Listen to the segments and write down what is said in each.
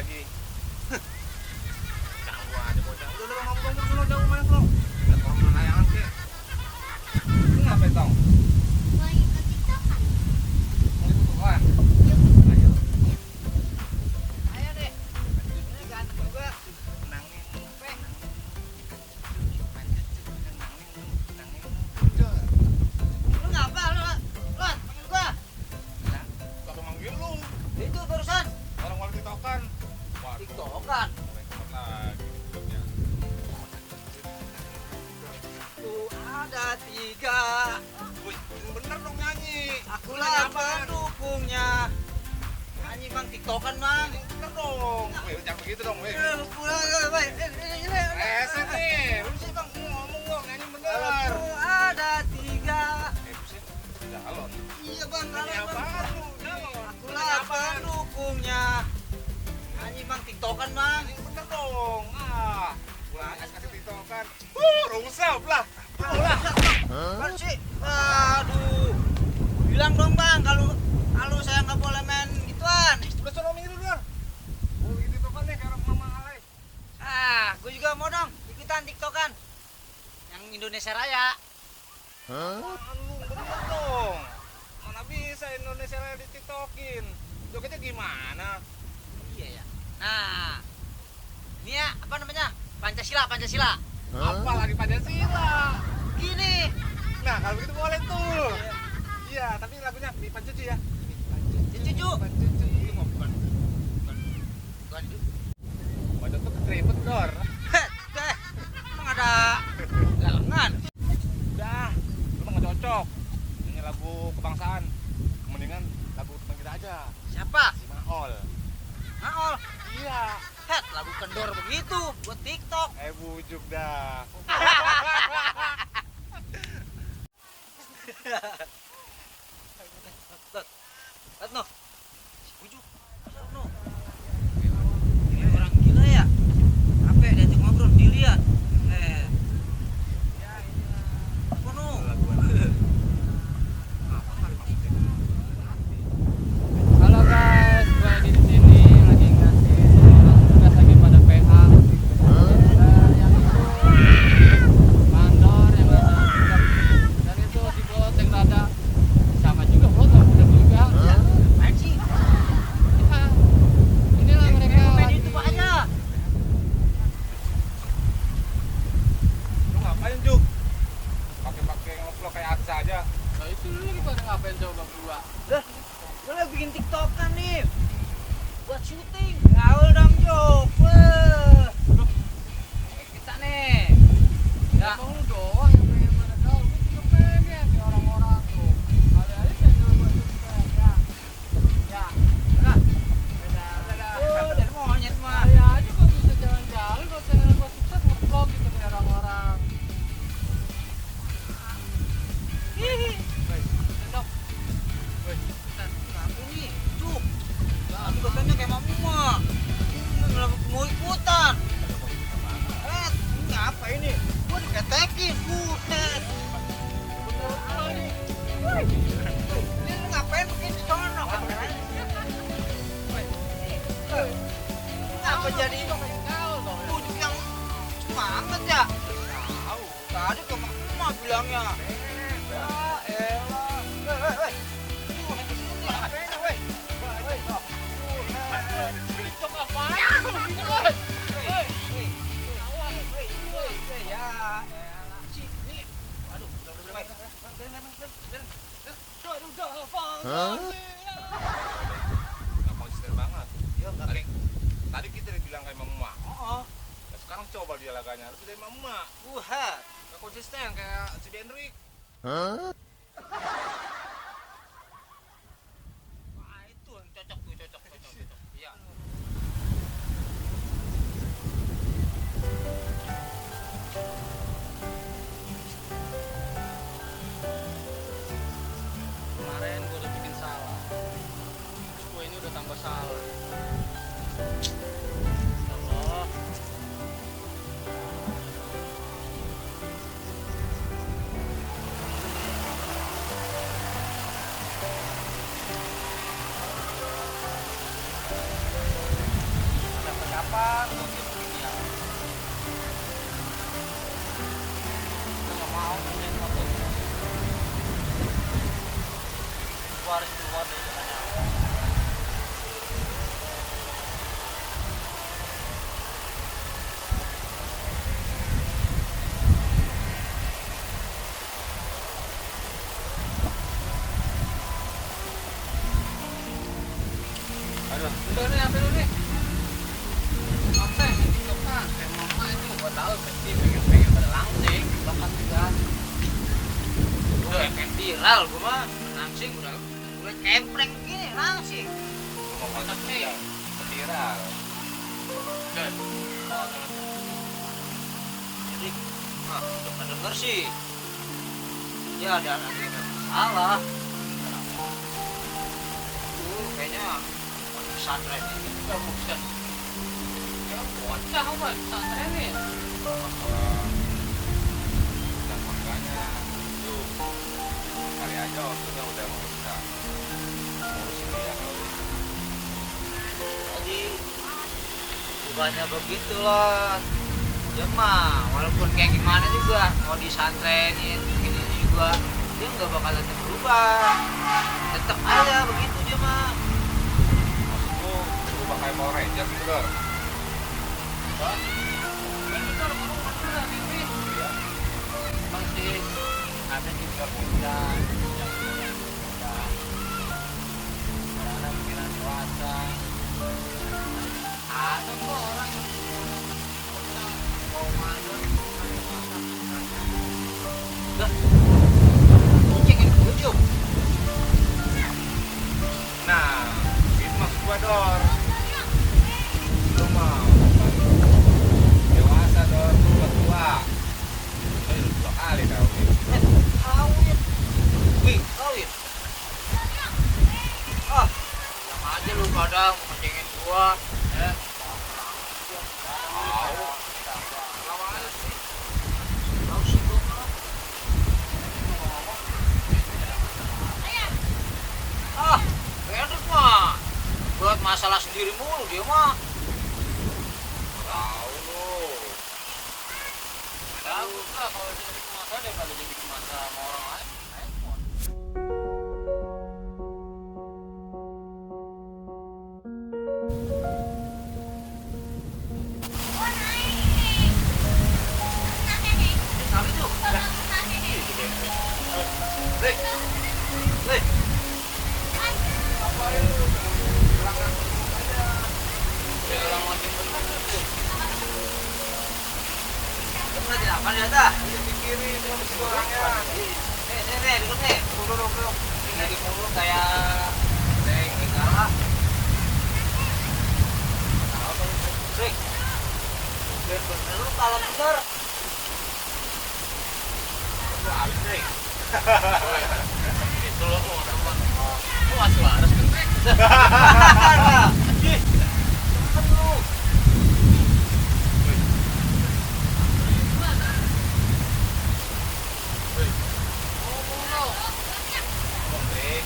lagi. Tahu aja bocah. Udah ngomong sono jauh main lo. Lihat orang layangan kek. Ini ngapain tong? Mau ikut TikTokan? Mau ikut TikTokan? Yuk. Ayo. Ayo deh. Ini ganteng juga. Nangin pe. Lu ngapa lu? Lot, panggil gua. Nah, kagak manggil lu. Itu barusan Orang mau TikTokan. Waduh. TikTokan. Mulai keluar lagi hidupnya. Tuh ada tiga. Wih, bener dong nyanyi. Akulah pendukungnya. Nyanyi bang TikTokan bang. Bener dong. Wih, jangan begitu dong, wih. Reset nih. Lu sih bang ngomong dong, nyanyi bener. Tuh ada tiga. Buset, galon. Iya bang, Nyanyi kalau bang. apaan lu? Galon. Akulah pendukungnya. Nyanyi bang TikTokan bang. Nyanyi bener dong. Ah, gua kasih TikTokan. Rusak lah. Lah. Kan sih, aduh. Bilang dong bang, kalau saya nggak boleh main gituan. Udah sono minggir dulu. Oh, gitu TikTokan nih kayak Mama Alay. Gue juga mau dong ikutan TikTokan. Yang Indonesia Raya. Apaan lu? Bener dong. Mana bisa Indonesia Raya di TikTokin? Jogetnya gimana? Iya ya. Nah, ini ya apa namanya? Pancasila, Pancasila. Apa lagi Pancasila? Gini. Nah, kalau begitu boleh tuh. Iya, tapi lagunya Mi Pancuci ya. Cucu. Pancuci. Itu mau bukan. Bukan itu. Badan tuh keriput, Dor. Emang ada galengan. Udah, lu mah nggak cocok. Ini lagu kebangsaan. Mendingan lagu teman kita aja. Siapa? Si Maol. Maol. Iya. Lagu kendor begitu buat TikTok. Bujuk dah. Lihat no. Bujuk. No. Ini orang gila ya. Apa ya, diajak ngobrol dilihat. Apa no? Halo guys, gue lagi di sini lagi ngasih tugas lagi pada PH. Yang itu mandor yang ada dan itu si bot yang ada sama juga bot udah beli PH. Main sih. Ya, inilah mereka Main lagi. YouTube aja. Lu ngapain, Juk? Pakai ngevlog kayak artis aja. Nah itu lu lagi pada ngapain coba berdua? Dah, gue lagi bikin TikTokan nih. Buat syuting. Gaul dong, Jok. Wah. Kita nih. Ya. Emang lu doang yang pengen pada gaul, gue juga pengen nih orang-orang tuh. Kali aja saya dulu buat sukses ya. Ya, Nah, dadah. dari monyet mah. Saya aja kok bisa jalan-jalan, kalau channel gue sukses nge-vlog gitu nih orang-orang. Hihi. Sendok. Aku nih, Cuk. Aku katanya kayak mama. Mau ikutan. Ini apa ini? Gua diketekin, buset. Apa ini? Woi. Ini lu ngapain bikin di sono? Kenapa jadi bujuk yang semangat ya? Tahu. Tadi ke mama bilangnya. Ya elah. Woi. Tuh, nanti sini ngapain, woi? Woi. TikTok apaan? Begini, woi. Woi. Woi. Ya elah. Sini. Aduh, udah. Nggak konsisten banget. Ya, enggak. Tadi kita udah bilang kayak Mama. Oh, Nah, sekarang coba dia laganya. Lu dari Mama. buhat. Nggak konsisten kayak si Denrik. Wah, itu yang cocok tuh, cocok. Iya. Kemarin gue udah bikin salah, terus gue ini udah tambah salah. Allah. kapan gua kayak begini ya. Gua nggak mau main motor. Gua harus keluar dari zona nyaman. Aduh, udah nih, ambil dulu nih. Sampai, coba. Kayak mama itu gua tahu pasti pengen pada langsing, bahkan juga. Udah kayak viral gua mah. Langsing udah kempreng gini langsing. Mau kontak nih. Viral. Dan, Jadi, udah denger sih. Dia ada masalah. Kayaknya mau di pesantren ini. udah bukan. Ya, bocah apa? Pesantren nih. Dan makanya lu kali aja waktunya udah mau bisa ngurusin dia kali. Jadi bukannya begitu loh. Dia mah walaupun kayak gimana juga mau disantrenin gini juga dia nggak bakal tetap berubah. Tetap aja begitu dia mah. Maksud lu bakal Power Ranger gitu Dor? Kan itu orang pernah TV. Iya. Masih ada juga bulan yang muda. Ada pikiran dewasa. Ada kok orang yang mau mana Udah cengin gue Jom. Nah, itu maksud gua Dor. Lu mah dewasa Dor, lu udah tua. Lu udah 2 kali kawin. Kawin. Wih kawin. Ah yang aja lu kadang mau cengin gua. Tahu sih gua mah. Ah, Hendrik mah buat masalah sendiri mulu dia mah. Tahu lu. bagus lah kalau dia bikin masalah daripada dia bikin masalah sama orang lain. Handphone. Kali tuh. Lek. Lek. Ngapain lu? Belakang aja. Kayak orang makin benar tuh. Kamu lagi apa nih dah? Iya di kiri itu si orangnya. Nih, duduk nih. Duduk. Ini di mulu kayak segala. Apa lu? Lek. Biar bener lu kalau bener. Lu habis nih. Itu loh orang-orang. Lu masih waras kan, Rek? Ih, temen lu. Ngomong lo. Bang Dek.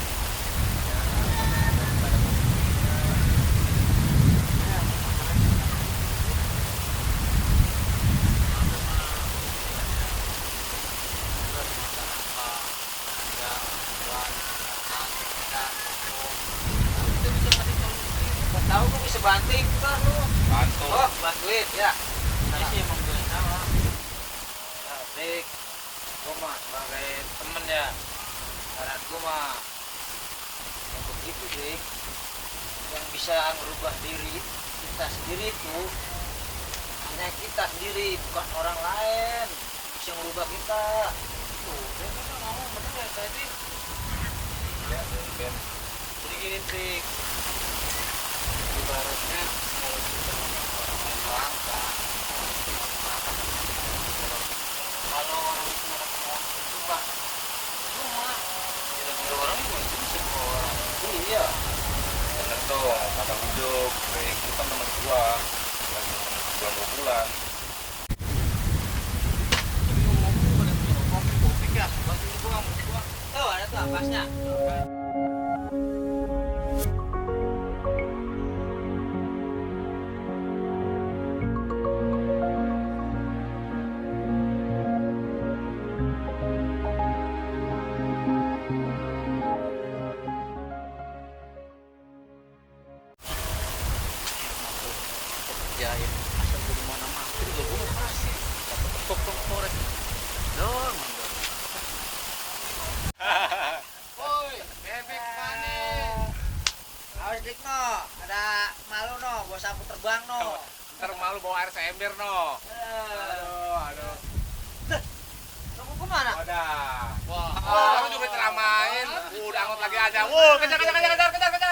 Tahu gua bisa banting ntar lu. Bantu. Oh, bantuin ya. Ini sih emang gue salah. Nah, Dik, gua mah sebagai temen ya. Saran gua mah yang begitu, Dik. Yang bisa ngerubah diri kita sendiri tuh hanya kita sendiri, bukan orang lain. Bisa ngerubah kita. Tuh, dia kan ngomong bener ya tadi. Ya, Ben. Jadi gini, Dik. Ibaratnya kalau kita ngomongin orang langka, kalau orang itu mau berubah, cuma kira-kira orang itu bisa berubah orang. Iya. Bener tuh, kata Ujuk. Dek, lu kan temen gua. Lagi bulan 2 bulan. Jadi ngomong pada punya kopi ya, bantuin gua. Tuh, ada tuh ampasnya. kerjain. Asal gue di mana mati juga gue mau kasih. Dapat tepuk dong korek. Dor, mandor. Woi, bebek manis. Awas dik no, ada malu no, bawa sapu terbang no. Ntar malu bawa air seember no. Aduh. Kamu kemana? Wadah. Wah. Aku juga ceramain. Udah angkut lagi aja. Kejar, kejar, kejar, kejar, kejar, kejar.